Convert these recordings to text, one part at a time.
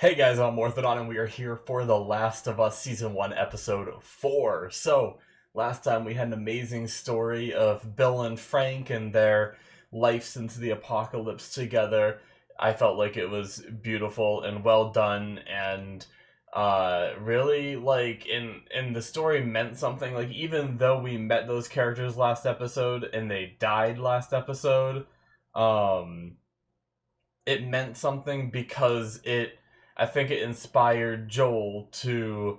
Hey guys, I'm Morthadon, and we are here for The Last of Us Season 1, Episode 4. So, last time we had an amazing story of Bill and Frank and their life since the apocalypse together. I felt like it was beautiful and well done, and really, like, in the story meant something. Like, even though we met those characters last episode and they died last episode, um, it meant something because I think it inspired Joel to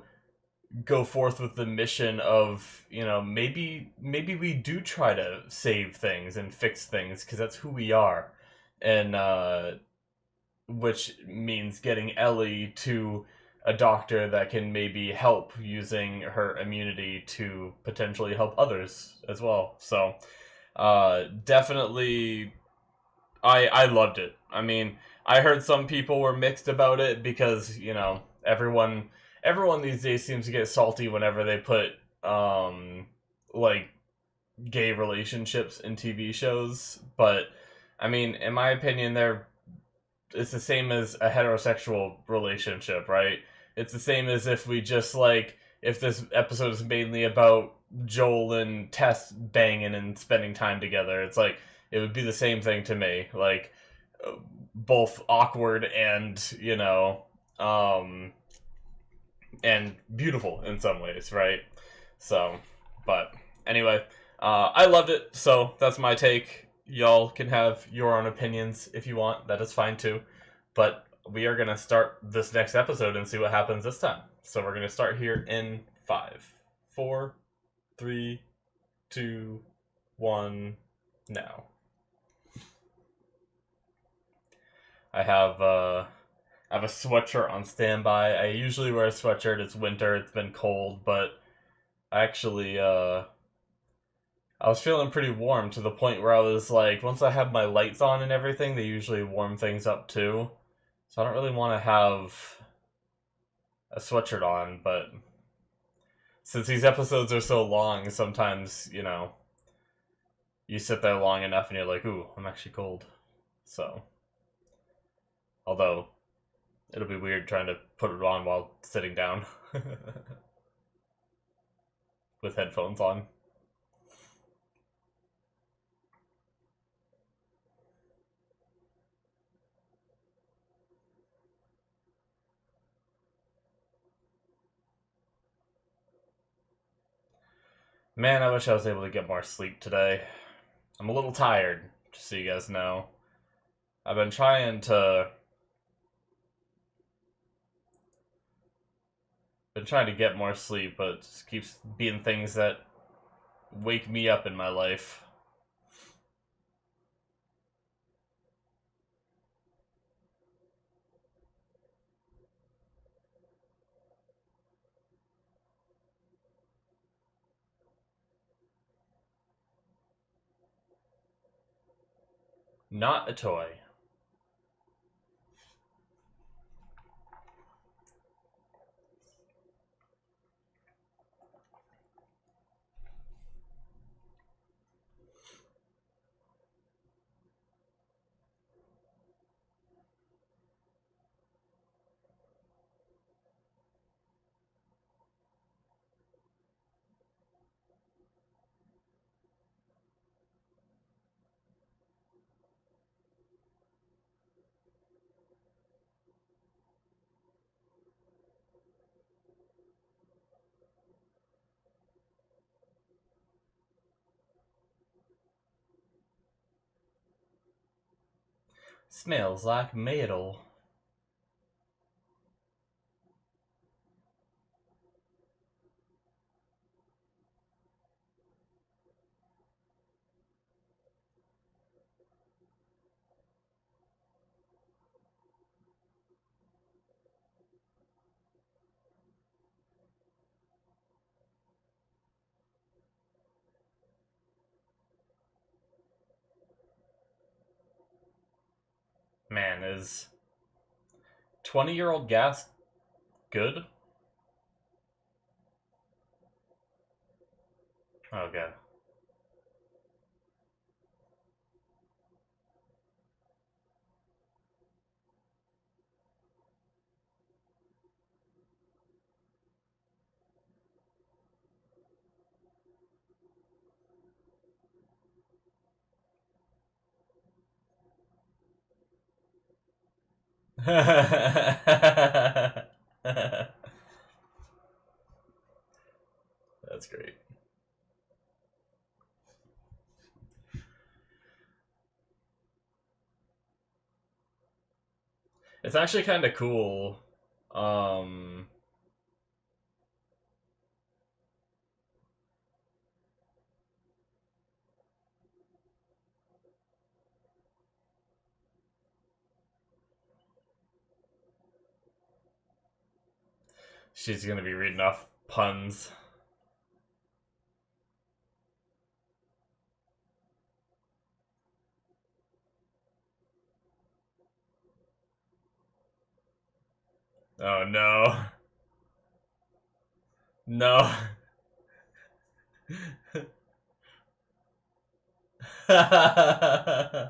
go forth with the mission of, maybe we do try to save things and fix things because that's who we are. And which means getting Ellie to a doctor that can maybe help using her immunity to potentially help others as well. So, definitely I loved it. I mean, I heard some people were mixed about it because everyone these days seems to get salty whenever they put like gay relationships in TV shows. But I mean, in my opinion, it's the same as a heterosexual relationship, right? It's the same as if we just if this episode is mainly about Joel and Tess banging and spending time together. It's like it would be the same thing to me. Like both awkward and um and beautiful in some ways, right? So, but anyway, I loved it. So that's my take. Y'all can have your own opinions if you want. That is fine too. But we are gonna start this next episode and see what happens this time. So we're gonna start here in 5, 4, 3, 2, 1, now. I have a sweatshirt on standby. I usually wear a sweatshirt. It's winter. It's been cold, but actually, I was feeling pretty warm to the point where I was like, once I have my lights on and everything, they usually warm things up too. So I don't really want to have a sweatshirt on, but since these episodes are so long, sometimes, you sit there long enough and you're like, ooh, I'm actually cold. So, although, it'll be weird trying to put it on while sitting down with headphones on. Man, I wish I was able to get more sleep today. I'm a little tired, just so you guys know. I've been trying to get more sleep, but it just keeps being things that wake me up in my life. Not a toy. Smells like metal. Man, is 20-year-old gas good? Oh, god. That's great. It's actually kind of cool. Um, she's gonna be reading off puns. Oh no. No. uh,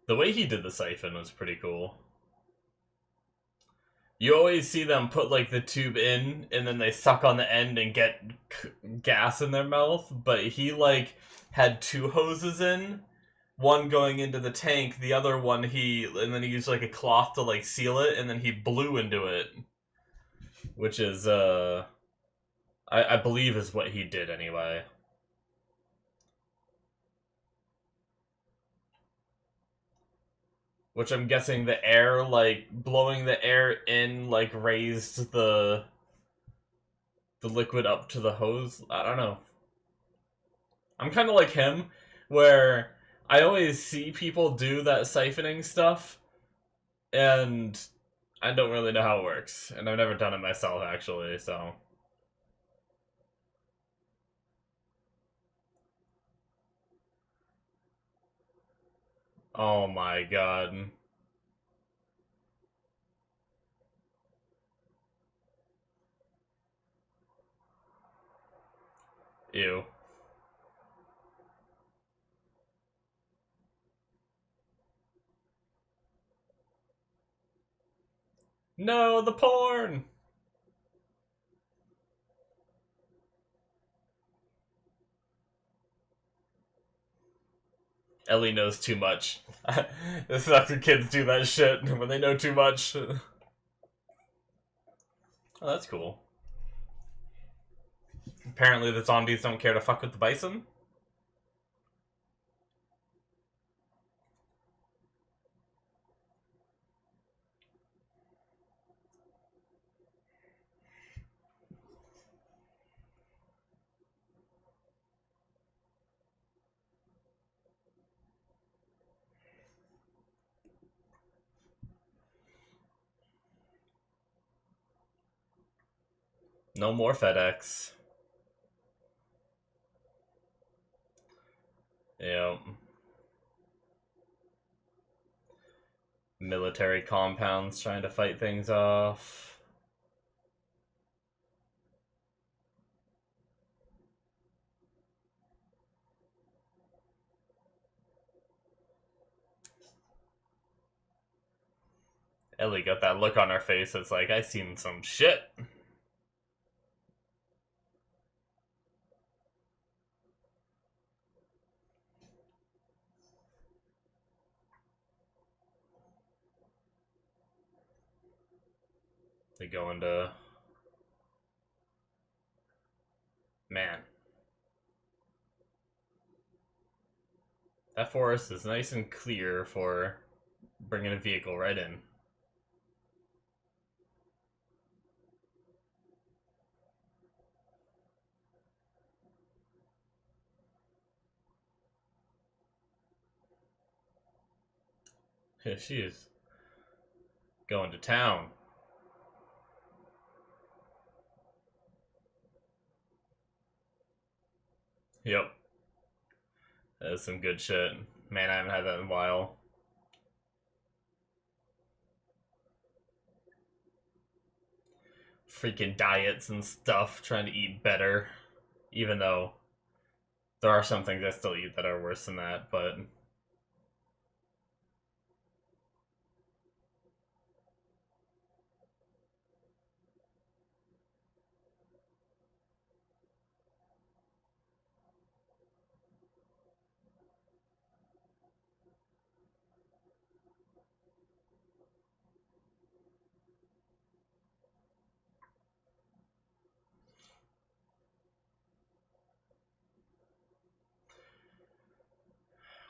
the way he did the siphon was pretty cool. You always see them put like the tube in and then they suck on the end and get gas in their mouth, but he like had two hoses in, one going into the tank, the other one and then he used like a cloth to like seal it and then he blew into it, which is I believe is what he did anyway. Which I'm guessing the air, like, blowing the air in, like, raised the liquid up to the hose. I don't know. I'm kind of like him, where I always see people do that siphoning stuff, and I don't really know how it works. And I've never done it myself, actually, so... Oh my god. Ew. No, the porn! Ellie knows too much. This sucks when kids do that shit when they know too much. Oh, that's cool. Apparently the zombies don't care to fuck with the bison. No more FedEx. Yeah. Military compounds trying to fight things off. Ellie got that look on her face that's like, I seen some shit. They go into... Man. That forest is nice and clear for bringing a vehicle right in. Yeah, she is going to town. Yep. That's some good shit. Man, I haven't had that in a while. Freaking diets and stuff, trying to eat better. Even though there are some things I still eat that are worse than that, but...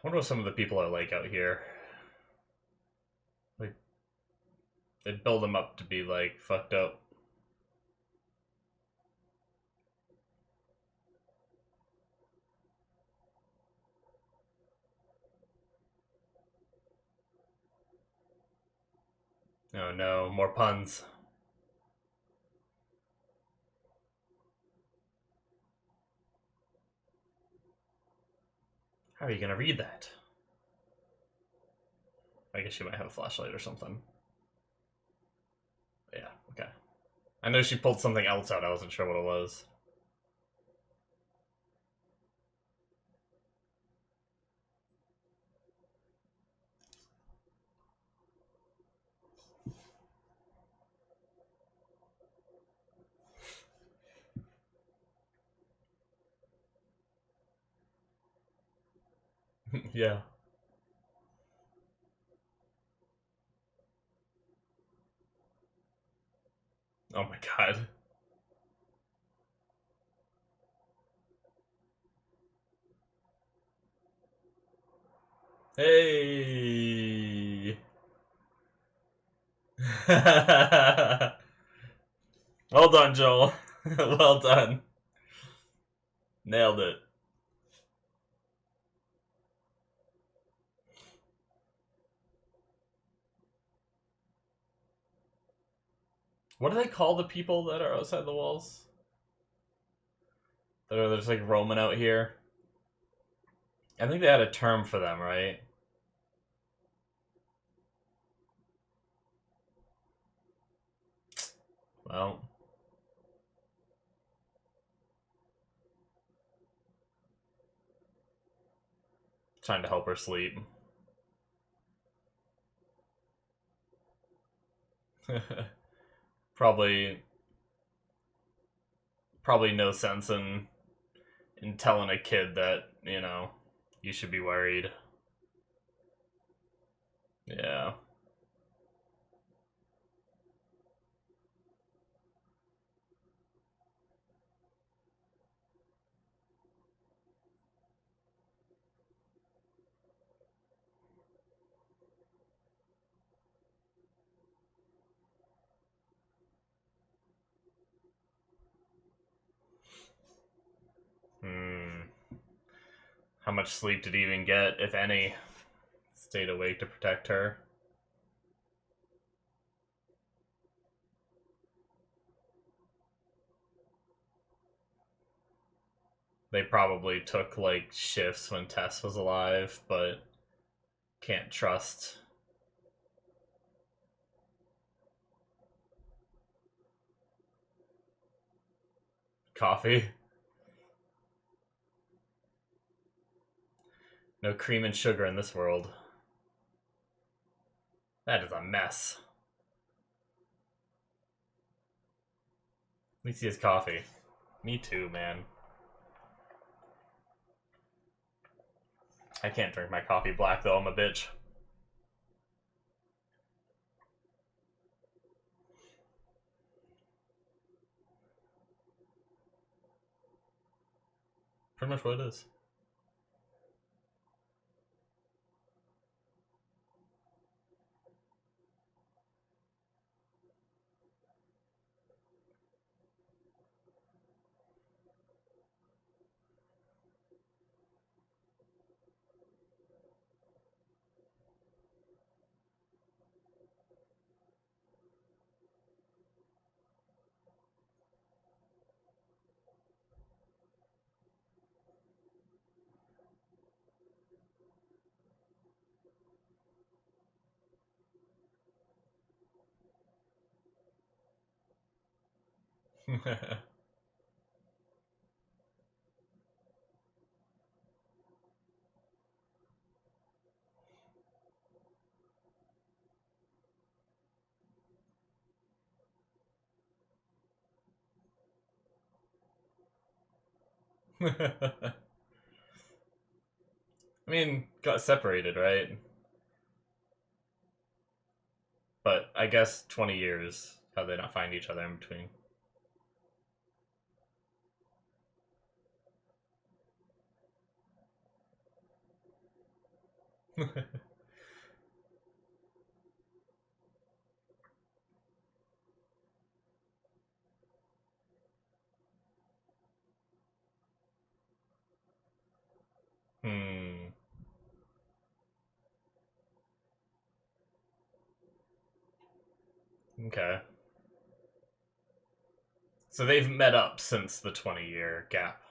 wonder what some of the people are like out here. Like, they build them up to be, like, fucked up. Oh no, more puns. How are you gonna read that? I guess she might have a flashlight or something. Yeah, okay. I know she pulled something else out, I wasn't sure what it was. Yeah. Oh my god. Hey. Well done, Joel. Well done. Nailed it. What do they call the people that are outside the walls? That are just like roaming out here? I think they had a term for them, right? Well, trying to help her sleep. probably, probably no sense in telling a kid that you should be worried. Yeah. Hmm. How much sleep did he even get, if any? Stayed awake to protect her. They probably took like shifts when Tess was alive, but can't trust. Coffee. No cream and sugar in this world. That is a mess. At least he has coffee. Me too, man. I can't drink my coffee black though, I'm a bitch. Pretty much what it is. I mean, got separated, right? But I guess 20 years. How'd they not find each other in between? Hmm. Okay. So they've met up since the 20-year gap.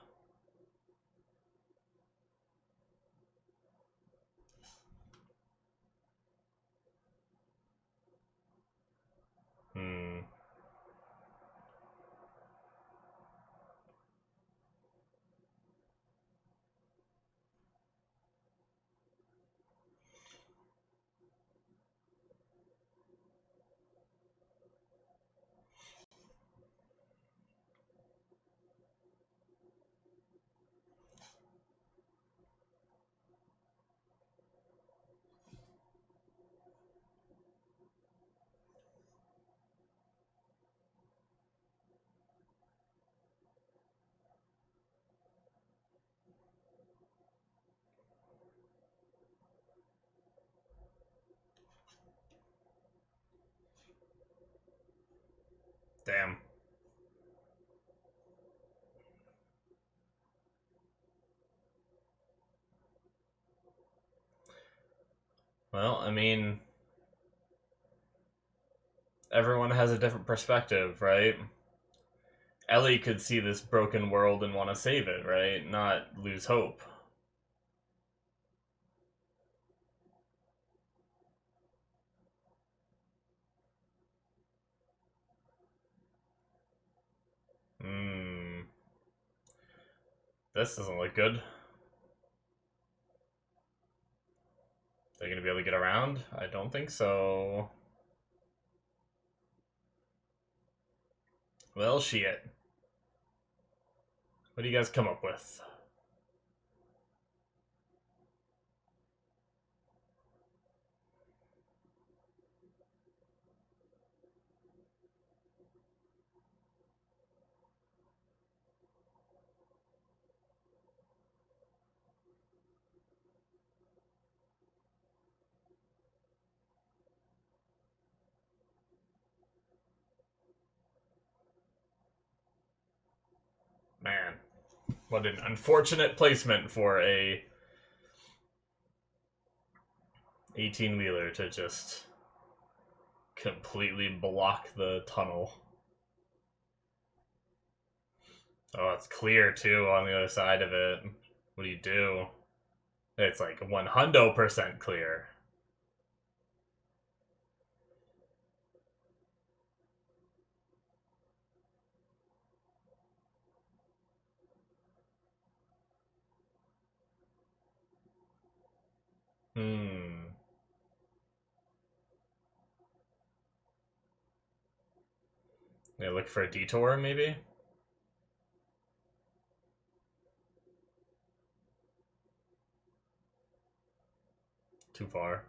Hmm. Damn. Well, I mean, everyone has a different perspective, right? Ellie could see this broken world and want to save it, right? Not lose hope. Hmm. This doesn't look good. They're gonna be able to get around? I don't think so. Well, shit. What do you guys come up with? Man, what an unfortunate placement for a 18-wheeler to just completely block the tunnel. Oh, it's clear too on the other side of it. What do you do? It's like 100% clear. Hmm. They look for a detour, maybe? Too far.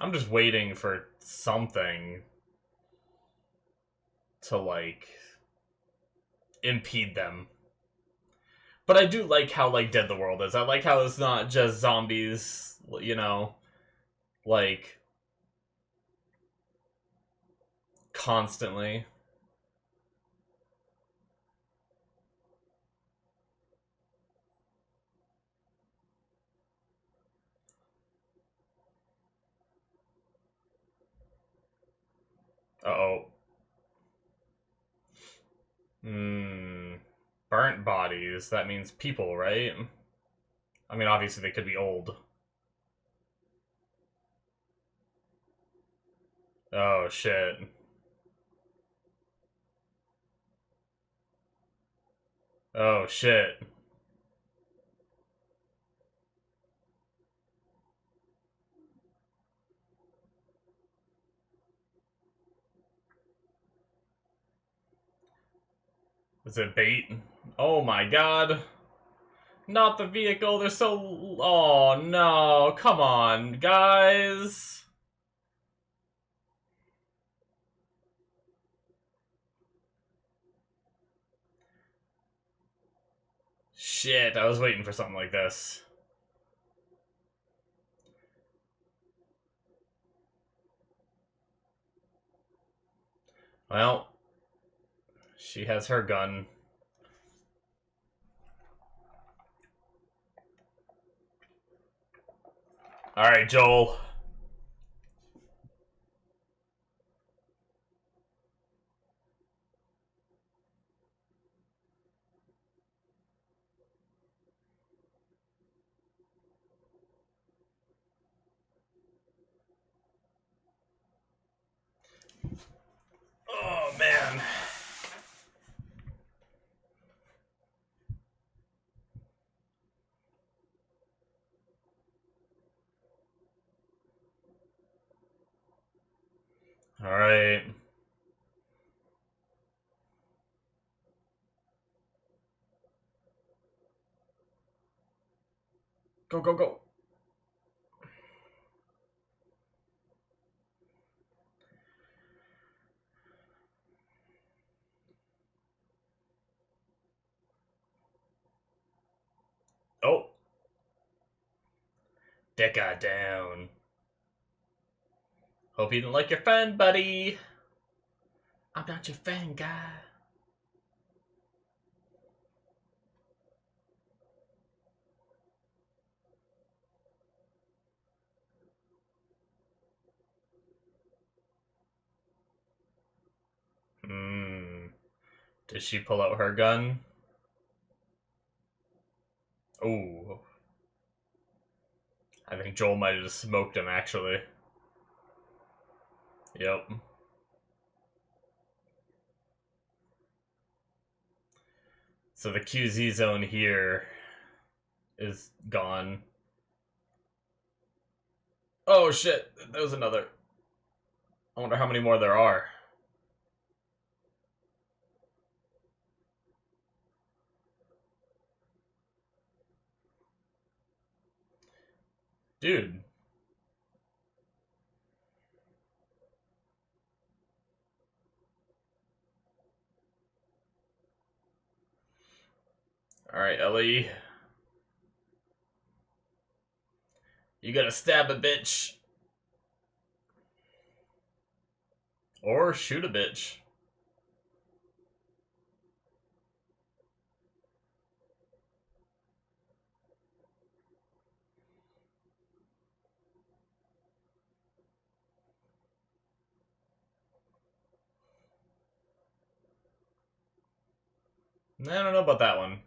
I'm just waiting for something to, like, impede them. But I do like how, like, dead the world is. I like how it's not just zombies, you know, like, constantly. Uh-oh. Hmm. Burnt bodies. That means people, right? I mean, obviously they could be old. Oh, shit. Oh, shit. Is it bait? Oh my god. Not the vehicle, they're so... Oh, no. Come on, guys. Shit, I was waiting for something like this. Well, she has her gun. Alright, Joel. Oh, man. Alright. Go, go, go. Oh. Dicka down. Hope you didn't like your friend, buddy. I'm not your friend, guy. Did she pull out her gun? Ooh. I think Joel might have just smoked him, actually. Yep. So the QZ zone here is gone. Oh shit, there was another. I wonder how many more there are. Dude. Alright, Ellie. You gotta stab a bitch. Or shoot a bitch. I don't know about that one.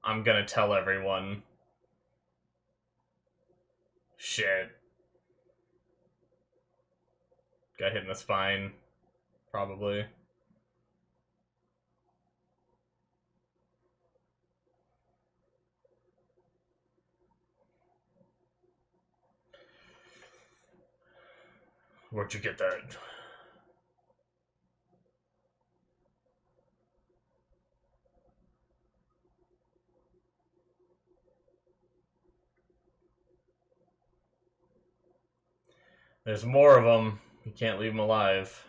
I'm gonna tell everyone. Shit. Got hit in the spine. Probably. Where'd you get that? There's more of them. You can't leave them alive.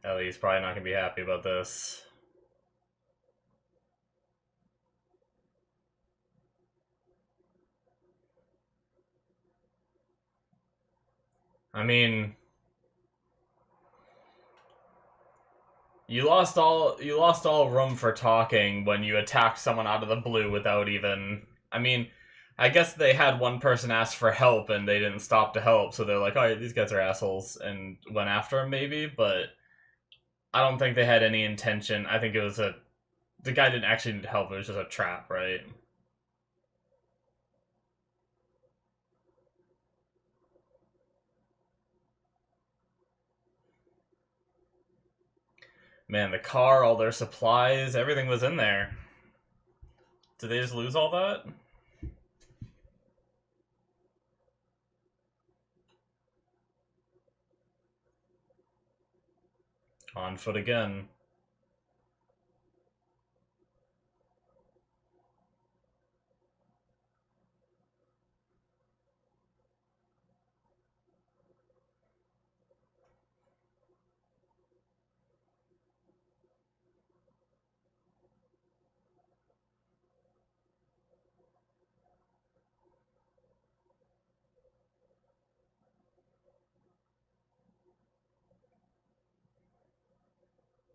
Ellie's probably not gonna be happy about this. I mean, you lost all room for talking when you attacked someone out of the blue without even. I mean, I guess they had one person ask for help and they didn't stop to help, so they're like, "All right, these guys are assholes," and went after him maybe. But I don't think they had any intention. I think it was the guy didn't actually need help. It was just a trap, right? Man, the car, all their supplies, everything was in there. Did they just lose all that? On foot again.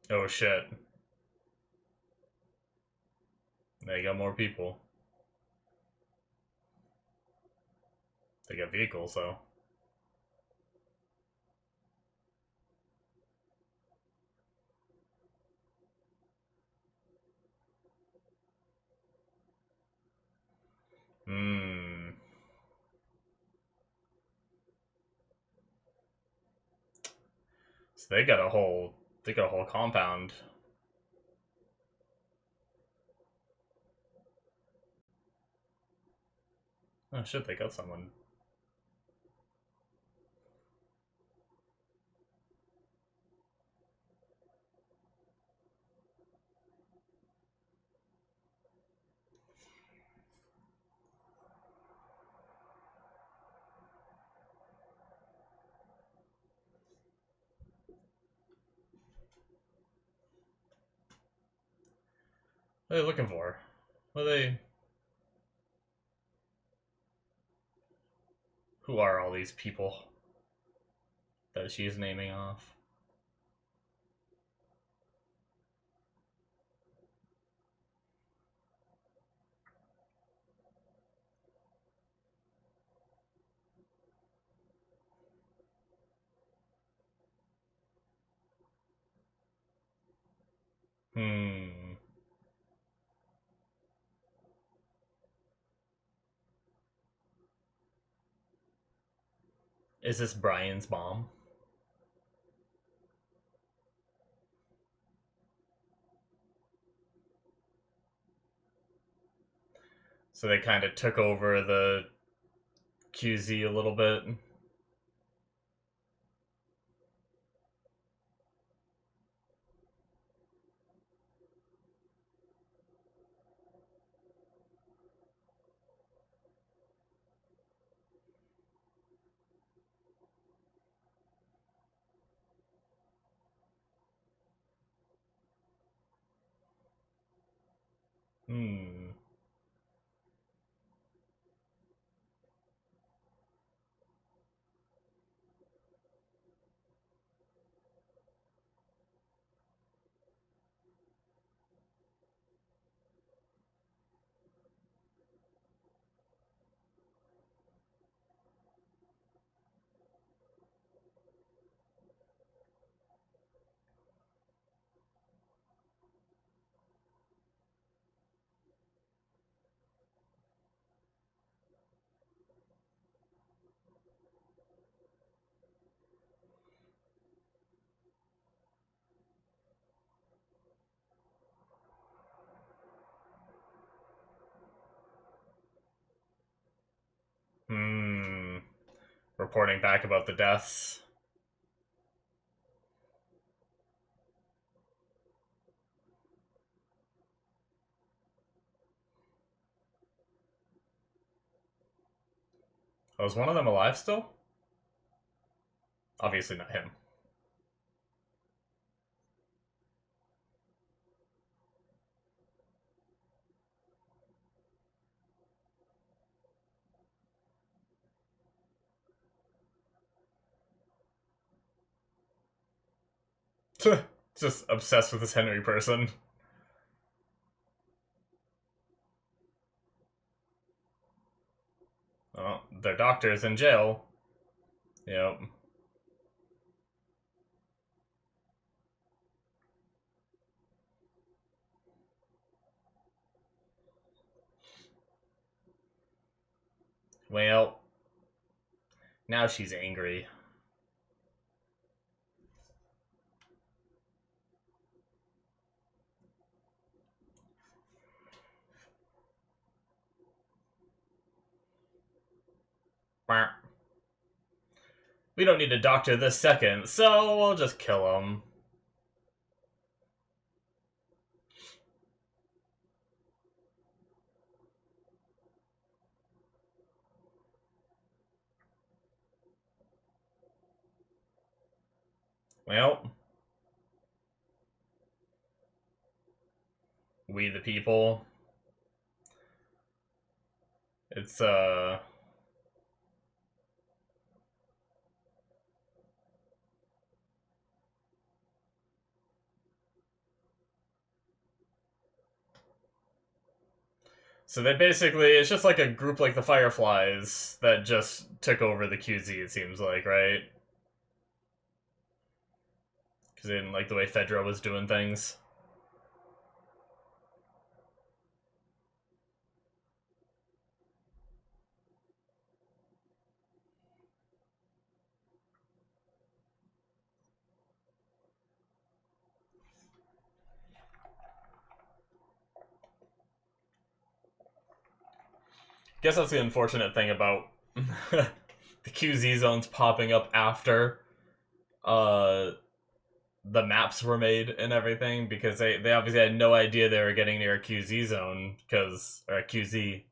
Oh shit. They got more people. They got vehicles, though. Hmm. So they got a whole compound. Oh shit, they got someone. What are they looking for? What are they... Who are all these people that she's naming off? Hmm. Is this Brian's mom? So they kind of took over the QZ a little bit. Hmm. Hmm. Reporting back about the deaths. Oh, is one of them alive still? Obviously not him. Just obsessed with this Henry person. Oh, their doctor's in jail. Yep. Well, now she's angry. We don't need a doctor this second, so we'll just kill him. Well, we the people. It's so they basically, it's just like a group like the Fireflies that just took over the QZ, it seems like, right? Because they didn't like the way Fedra was doing things. Guess that's the unfortunate thing about the QZ zones popping up after uh the maps were made and everything, because they obviously had no idea they were getting near a QZ zone, because or a QZ.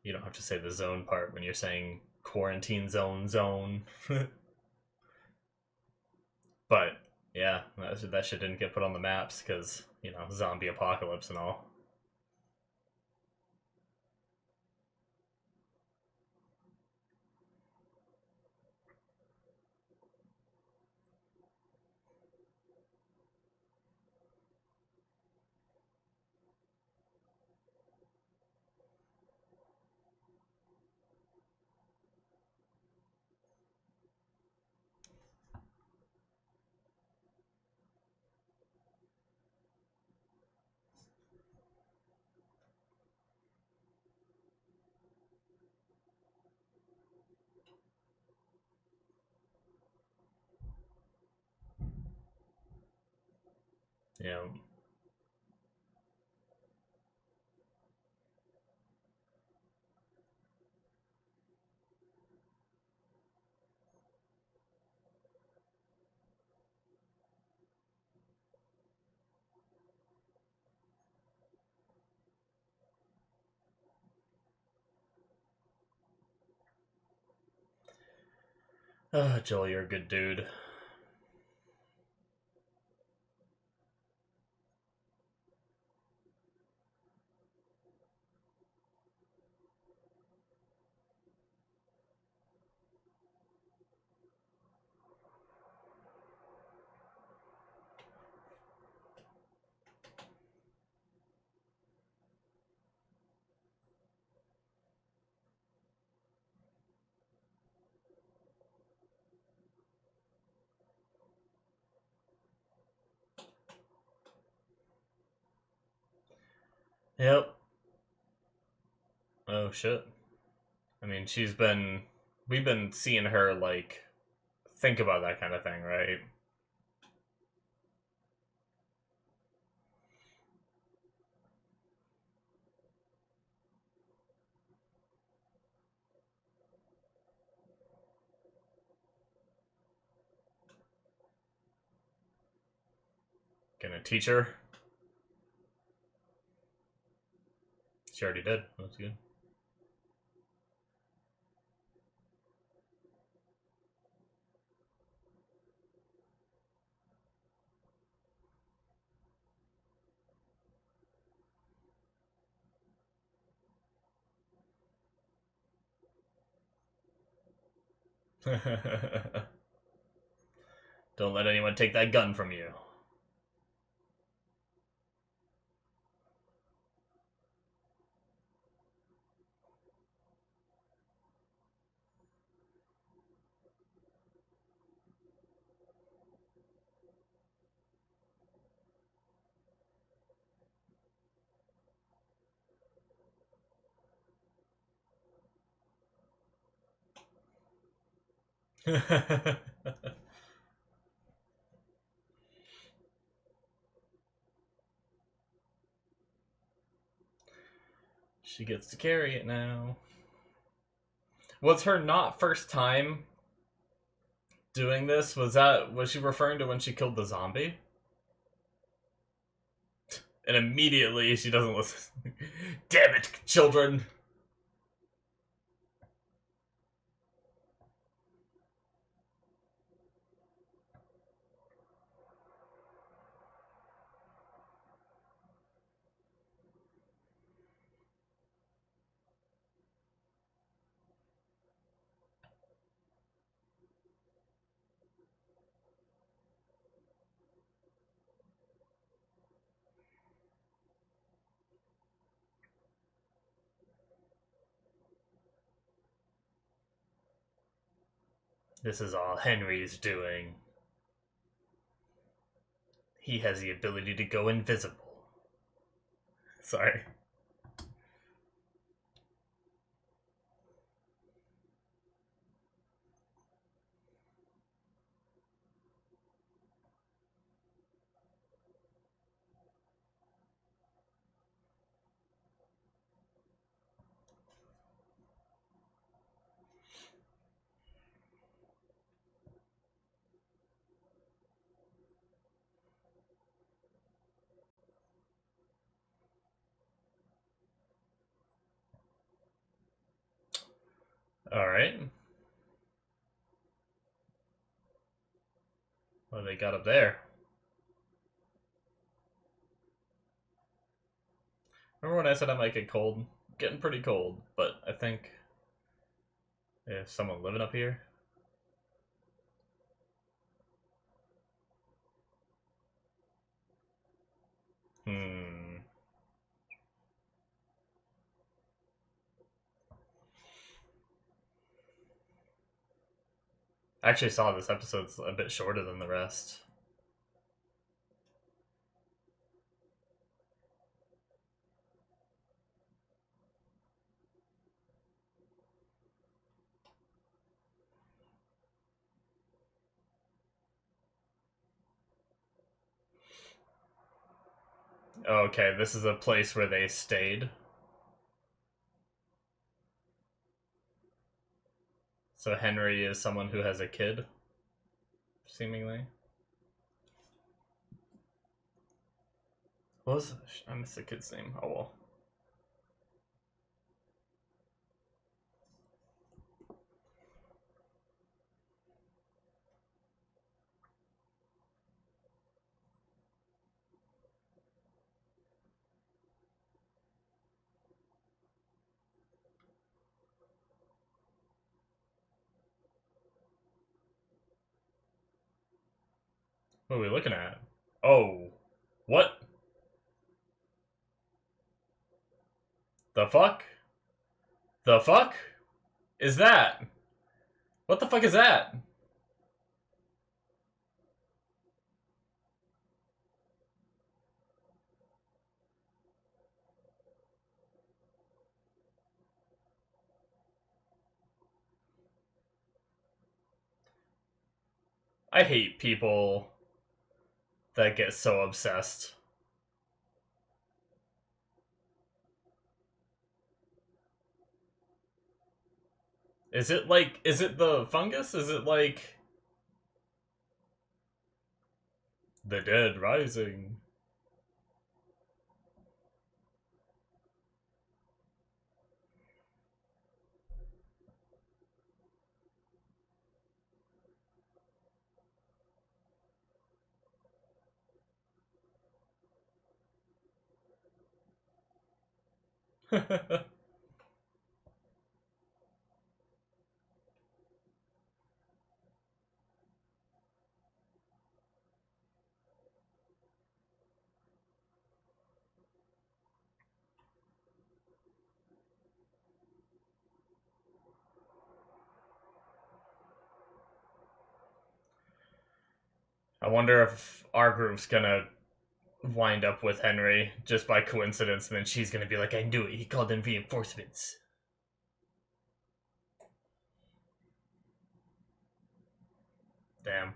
You don't have to say the zone part when you're saying quarantine zone. But yeah, that shit didn't get put on the maps because, you know, zombie apocalypse and all. You know. Oh, Joel, you're a good dude. Yep. Oh shit. I mean, we've been seeing her like think about that kind of thing, right? Gonna teach her. She already did. That's good. Don't let anyone take that gun from you. She gets to carry it now. Was her not first time doing this? Was she referring to when she killed the zombie? And immediately she doesn't listen. Damn it, children! This is all Henry's doing. He has the ability to go invisible. Sorry. Alright. What do they got up there? Remember when I said I might get cold? Getting pretty cold, but I think there's someone living up here. I actually saw this episode's a bit shorter than the rest. Okay, this is a place where they stayed. So Henry is someone who has a kid, seemingly. What was I missed the kid's name? Oh well. What are we looking at? Oh, what? The fuck? The fuck is that? What the fuck is that? I hate people that get so obsessed. Is it the fungus? Is it like the dead rising? I wonder if our group's gonna wind up with Henry just by coincidence, and then she's gonna be like, I knew it, he called in reinforcements. Damn.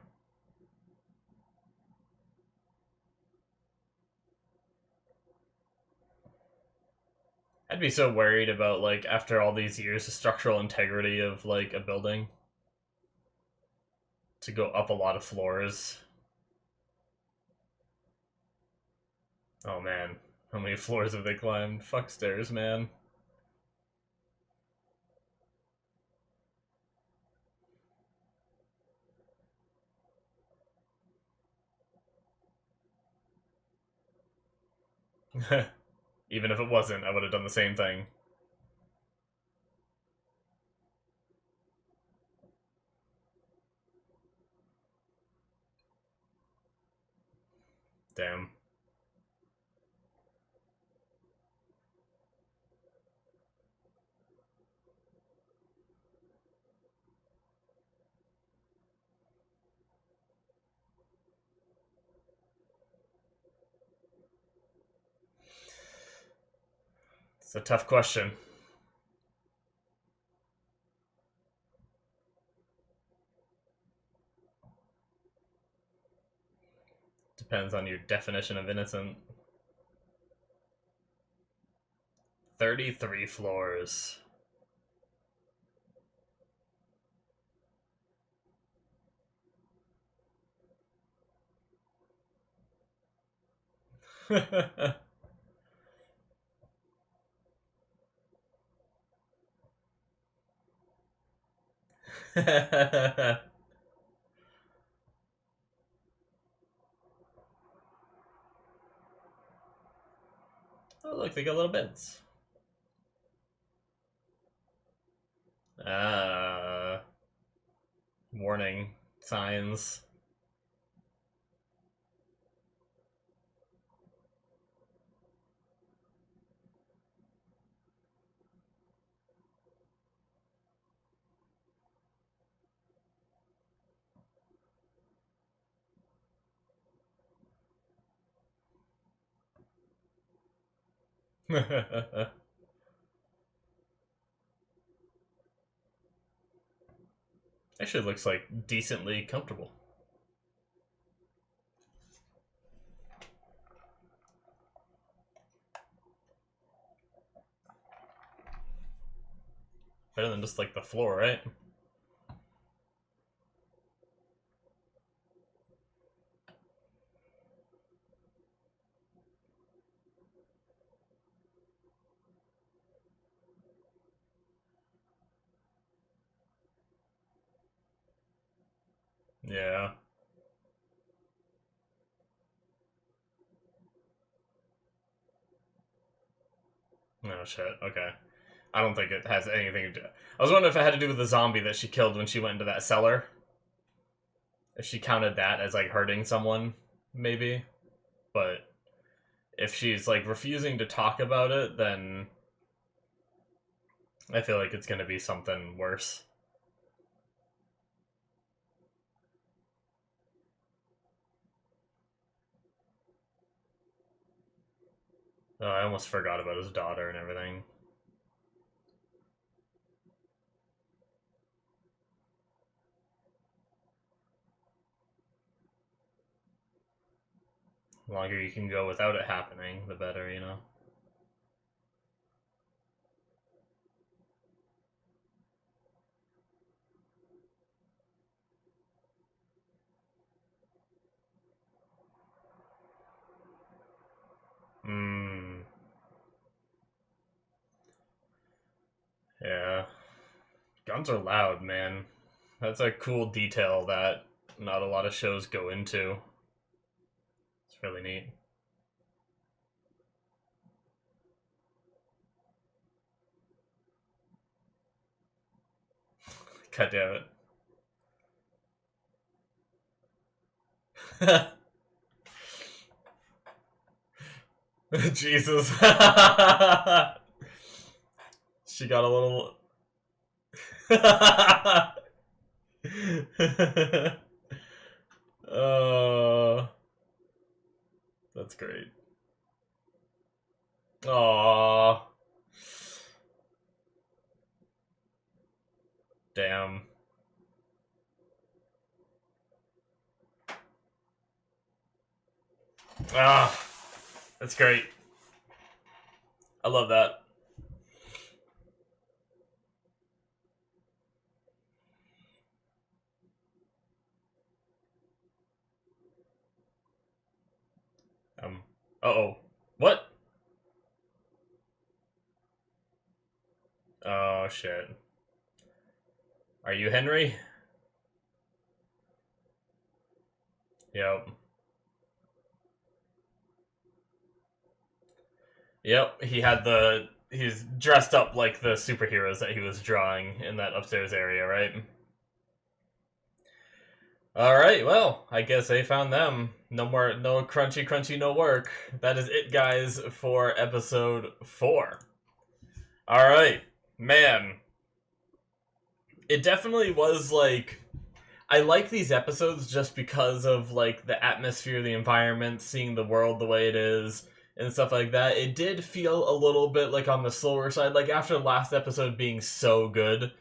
I'd be so worried about, like, after all these years, the structural integrity of, like, a building. To go up a lot of floors. Oh man, how many floors have they climbed? Fuck stairs, man. Even if it wasn't, I would have done the same thing. Damn. It's a tough question. Depends on your definition of innocent. 33 floors. Oh, look, they got little bits. Warning signs. Actually looks like decently comfortable. Better than just like the floor, right? Yeah. Oh shit, okay. I don't think it has anything to do. I was wondering if it had to do with the zombie that she killed when she went into that cellar. If she counted that as like hurting someone, maybe. But if she's like refusing to talk about it, then I feel like it's gonna be something worse. Oh, I almost forgot about his daughter and everything. The longer you can go without it happening, the better, you know? Hmm. Yeah. Guns are loud, man. That's a cool detail that not a lot of shows go into. It's really neat. God damn it. Jesus. She got a little... That's great. Aww. Damn. Ah, that's great. I love that. Uh-oh. What? Oh, shit. Are you Henry? Yep. Yep, he had the... He's dressed up like the superheroes that he was drawing in that upstairs area, right? Alright, well, I guess they found them. No crunchy, no work. That is it, guys, for episode 4. Alright, man. It definitely was, like... I like these episodes just because of, like, the atmosphere, the environment, seeing the world the way it is, and stuff like that. It did feel a little bit like on the slower side, like after last episode being so good.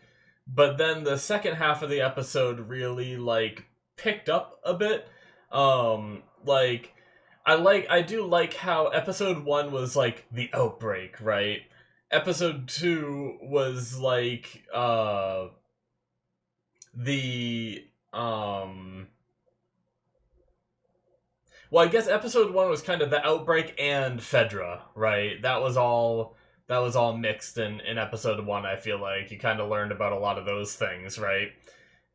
But then the second half of the episode really like picked up a bit. Like I do like how episode 1 was like the outbreak, right? Episode 2 was like the well, I guess episode 1 was kind of the outbreak and Fedra, right? That was all mixed in episode 1. I feel like you kind of learned about a lot of those things, right?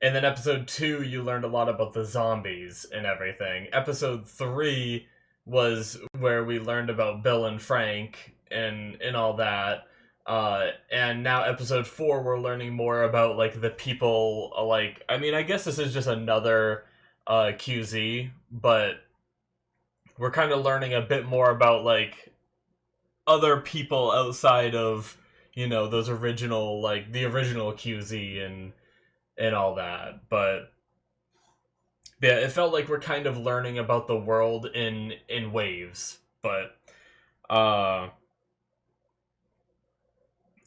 And then episode 2, you learned a lot about the zombies and everything. Episode 3 was where we learned about Bill and Frank and all that. And now episode 4, we're learning more about like the people. Like, I mean, I guess this is just another QZ, but we're kind of learning a bit more about like other people outside of, you know, those original, like the original QZ and all that. But yeah, it felt like we're kind of learning about the world in waves. But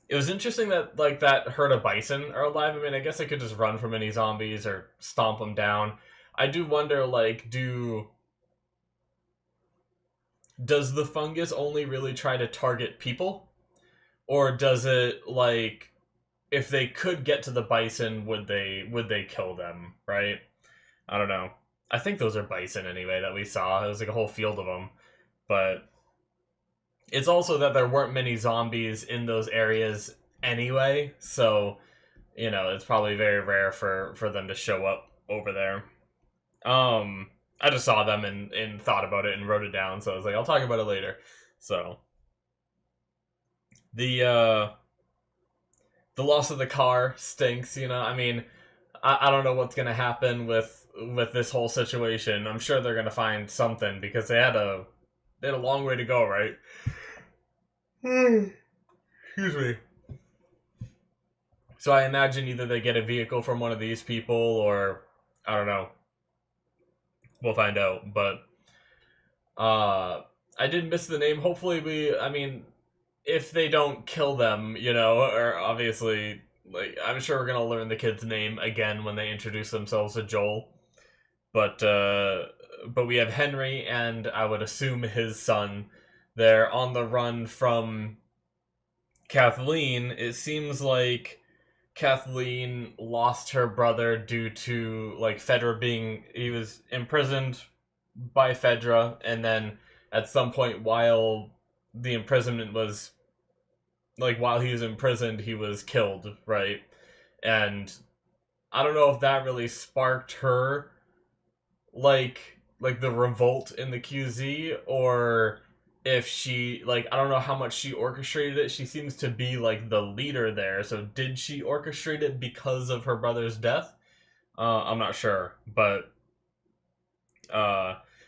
it was interesting that like that herd of bison are alive. I mean, I guess I could just run from any zombies or stomp them down. I do wonder, like, does the fungus only really try to target people? Or does it, like, if they could get to the bison, would they kill them, right? I don't know. I think those are bison anyway that we saw. It was like a whole field of them. But it's also that there weren't many zombies in those areas anyway, so, you know, it's probably very rare for them to show up over there. I just saw them and thought about it and wrote it down, so I was like, I'll talk about it later. So the loss of the car stinks, you know. I mean, I don't know what's gonna happen with this whole situation. I'm sure they're gonna find something because they had a long way to go, right? Excuse me. So I imagine either they get a vehicle from one of these people, or I don't know. We'll find out. But I did miss the name. Hopefully I mean, if they don't kill them, you know, or obviously, like, I'm sure we're gonna learn the kid's name again when they introduce themselves to Joel. But we have Henry and I would assume his son. They're on the run from Kathleen. It seems like Kathleen lost her brother due to, like, he was imprisoned by Fedra, and then at some point while the imprisonment was, like, while he was imprisoned, he was killed, right? And I don't know if that really sparked her, like the revolt in the QZ, or if she, like, I don't know how much she orchestrated it. She seems to be, like, the leader there, so did she orchestrate it because of her brother's death? I'm not sure, but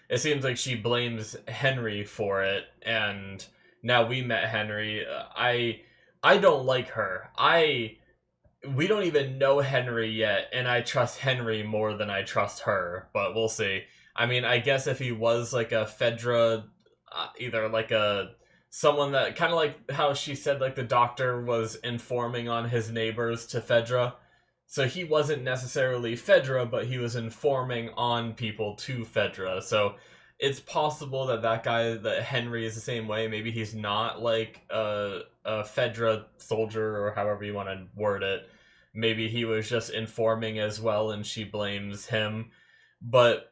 it seems like she blames Henry for it, and now we met Henry. I don't like her. We don't even know Henry yet, and I trust Henry more than I trust her, but we'll see. I mean, I guess if he was like a Fedra, either like someone that, kind of like how she said, like, the doctor was informing on his neighbors to Fedra, so he wasn't necessarily Fedra, but he was informing on people to Fedra, so it's possible that guy, that Henry, is the same way. Maybe he's not like a Fedra soldier, or however you want to word it. Maybe he was just informing as well, and she blames him. But,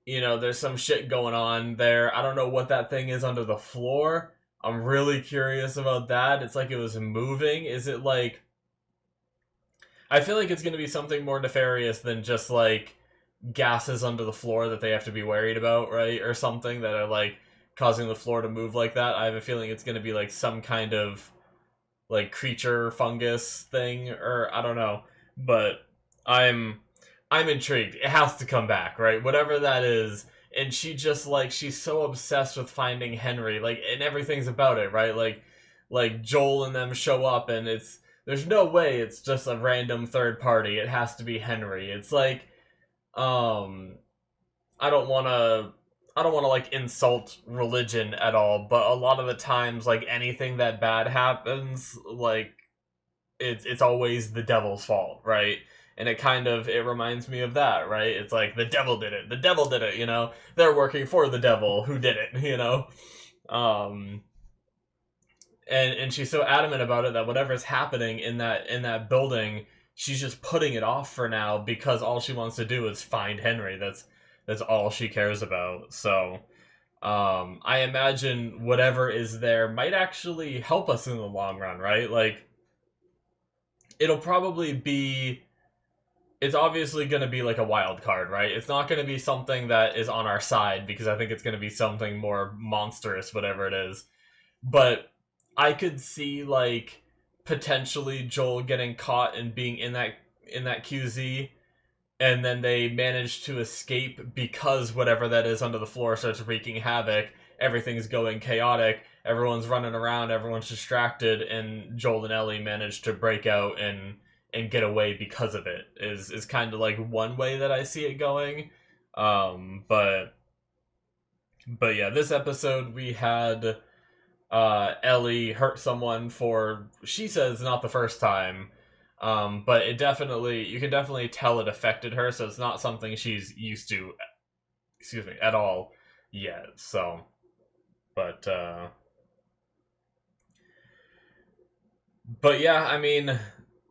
you know, there's some shit going on there. I don't know what that thing is under the floor. I'm really curious about that. It's like it was moving. Is it like... I feel like it's going to be something more nefarious than just, like, gases under the floor that they have to be worried about, right? Or something that are, like, causing the floor to move like that. I have a feeling it's going to be, like, some kind of, like, creature fungus thing, or I don't know. But I'm intrigued. It has to come back, right? Whatever that is. And she just, like, she's so obsessed with finding Henry, like, and everything's about it, right? Like Joel and them show up, and there's no way it's just a random third party. It has to be Henry. It's like, I don't want I don't want to like insult religion at all, but a lot of the times, like anything that bad happens, like it's always the devil's fault, right? And it reminds me of that, right? It's like the devil did it. The devil did it, you know? They're working for the devil who did it, you know? Um and she's so adamant about it that whatever's happening in that building, she's just putting it off for now because all she wants to do is find Henry. That's all she cares about. So I imagine whatever is there might actually help us in the long run, right? Like it'll probably be it's obviously going to be like a wild card, right? It's not going to be something that is on our side because I think it's going to be something more monstrous, whatever it is. But I could see like potentially Joel getting caught and being in that QZ, and then they manage to escape because whatever that is under the floor starts wreaking havoc. Everything's going chaotic. Everyone's running around. Everyone's distracted, and Joel and Ellie manage to break out and get away because of it. Is kind of like one way that I see it going. But yeah, this episode we had Ellie hurt someone for, she says, not the first time. But you can definitely tell it affected her, so it's not something she's used to, at all yet. So, but yeah, I mean,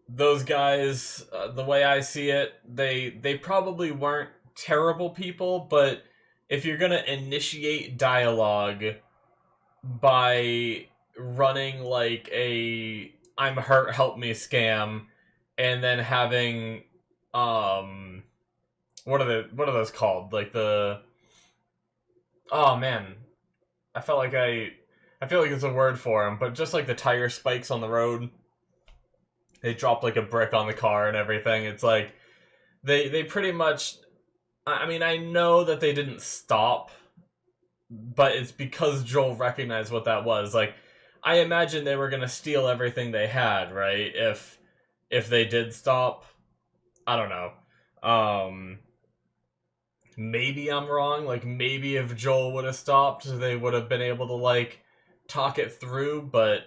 those guys, the way I see it, they probably weren't terrible people, but if you're gonna initiate dialogue by running like a "I'm hurt, help me" scam, and then having what are those called? Like oh man, I feel like it's a word for them, but just like the tire spikes on the road, they drop like a brick on the car and everything. It's like they pretty much. I mean, I know that they didn't stop, but it's because Joel recognized what that was. Like, I imagine they were gonna steal everything they had, right? If they did stop, I don't know. Maybe I'm wrong. Like, maybe if Joel would have stopped, they would have been able to like talk it through. But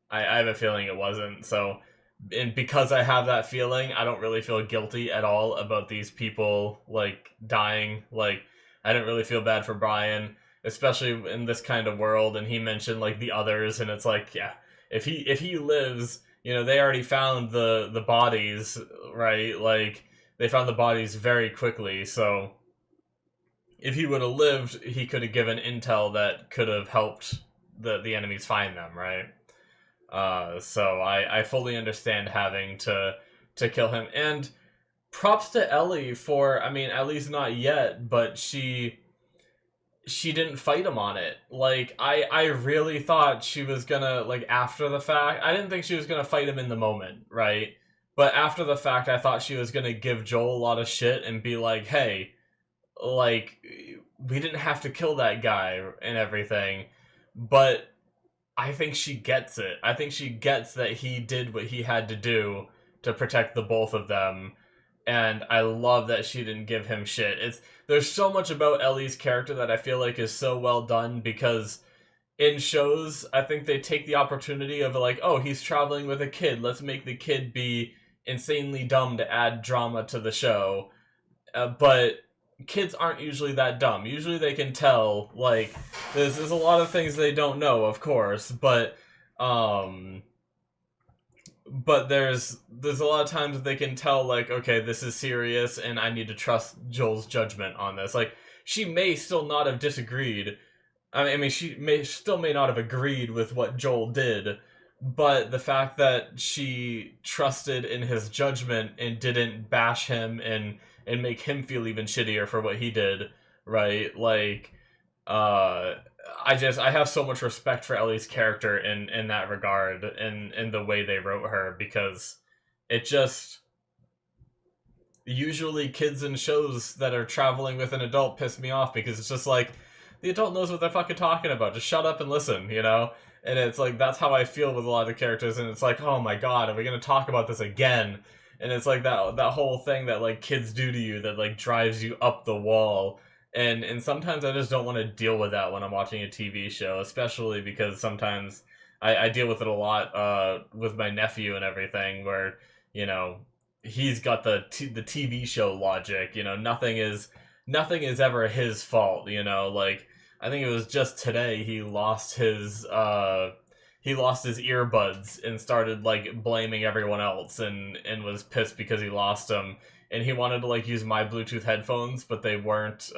I have a feeling it wasn't. So, and because I have that feeling, I don't really feel guilty at all about these people like dying. Like, I didn't really feel bad for Brian, especially in this kind of world. And he mentioned like the others, and it's like, yeah, if he lives, you know, they already found the bodies, right? Like, they found the bodies very quickly. So if he would have lived, he could have given intel that could have helped the enemies find them, right? So I fully understand having to kill him. And props to Ellie for, I mean, at least not yet, but she didn't fight him on it. Like, I really thought she was gonna, like, after the fact, I didn't think she was gonna fight him in the moment, right? But after the fact, I thought she was gonna give Joel a lot of shit and be like, hey, like, we didn't have to kill that guy and everything. But I think she gets it. I think she gets that he did what he had to do to protect the both of them. And I love that she didn't give him shit. There's so much about Ellie's character that I feel like is so well done, because in shows, I think they take the opportunity of like, oh, he's traveling with a kid. Let's make the kid be insanely dumb to add drama to the show. But kids aren't usually that dumb. Usually they can tell, like, there's a lot of things they don't know, of course, but there's a lot of times that they can tell, like, okay, this is serious and I need to trust Joel's judgment on this. Like, she may still not have disagreed. I mean, she may not have agreed with what Joel did, but the fact that she trusted in his judgment and didn't bash him and make him feel even shittier for what he did, right? Like, I have so much respect for Ellie's character in that regard, and the way they wrote her, because it just, usually kids in shows that are traveling with an adult piss me off, because it's just like, the adult knows what they're fucking talking about, just shut up and listen, you know? And it's like, that's how I feel with a lot of the characters, and it's like, oh my god, are we gonna talk about this again? And it's like that whole thing that like kids do to you that like drives you up the wall. And sometimes I just don't want to deal with that when I'm watching a TV show, especially because sometimes I deal with it a lot with my nephew and everything, where you know he's got the TV show logic. Nothing is ever his fault. Like I think it was just today he lost his earbuds and started like blaming everyone else and was pissed because he lost them, and he wanted to like use my Bluetooth headphones, but they weren't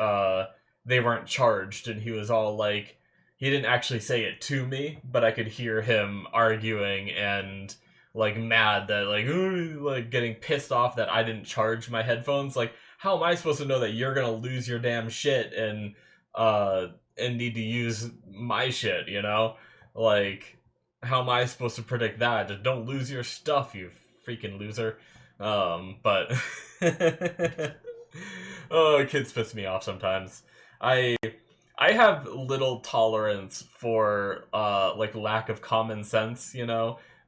charged, and he was all like, he didn't actually say it to me, but I could hear him arguing and like mad that like "Ooh," like getting pissed off that I didn't charge my headphones. Like, how am I supposed to know that you're gonna lose your damn shit and need to use my shit? Like, how am I supposed to predict that? Just don't lose your stuff, you freaking loser. But oh, kids piss me off sometimes. I I have little tolerance for like lack of common sense.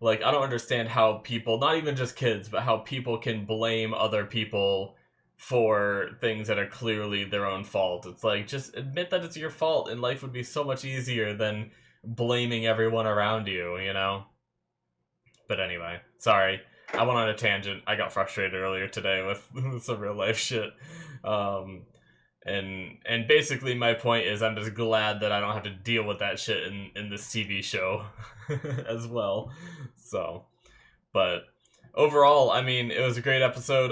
Like I don't understand how people, not even just kids, but how people can blame other people for things that are clearly their own fault. It's like, just admit that it's your fault and life would be so much easier than blaming everyone around you. But anyway, sorry. I went on a tangent. I got frustrated earlier today with some real life shit. Um, and basically my point is I'm just glad that I don't have to deal with that shit in this TV show as well. So, but overall, I mean, it was a great episode.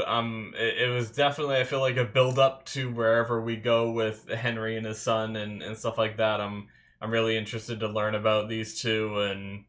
It was definitely, I feel like, a build up to wherever we go with Henry and his son and stuff like that. I'm really interested to learn about these two, and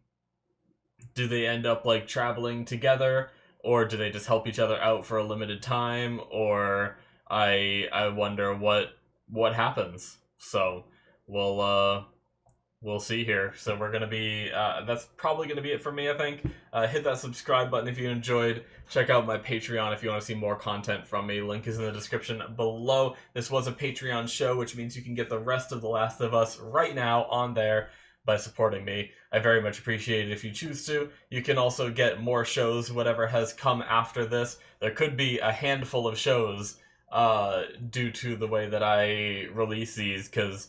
do they end up like traveling together, or do they just help each other out for a limited time, or I wonder what happens. So we'll see here. So we're gonna be that's probably gonna be it for me, I think. Hit that subscribe button if you enjoyed. Check out my Patreon if you want to see more content from me. Link is in the description below. This was a Patreon show, which means you can get the rest of The Last of Us right now on there by supporting me. I very much appreciate it if you choose to. You can also get more shows, whatever has come after this. There could be a handful of shows due to the way that I release these, because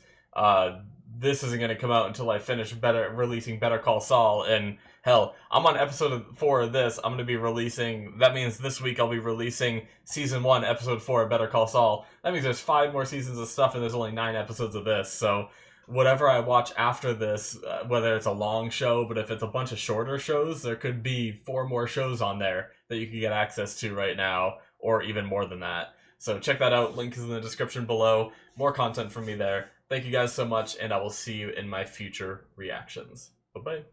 this isn't going to come out until I finish releasing Better Call Saul, and hell, I'm on episode 4 of this. I'm going to be releasing, that means this week I'll be releasing season 1, episode 4 of Better Call Saul. That means there's 5 more seasons of stuff, and there's only 9 episodes of this, so whatever I watch after this, whether it's a long show, but if it's a bunch of shorter shows, there could be 4 more shows on there that you can get access to right now, or even more than that. So check that out. Link is in the description below. More content from me there. Thank you guys so much, and I will see you in my future reactions. Bye-bye.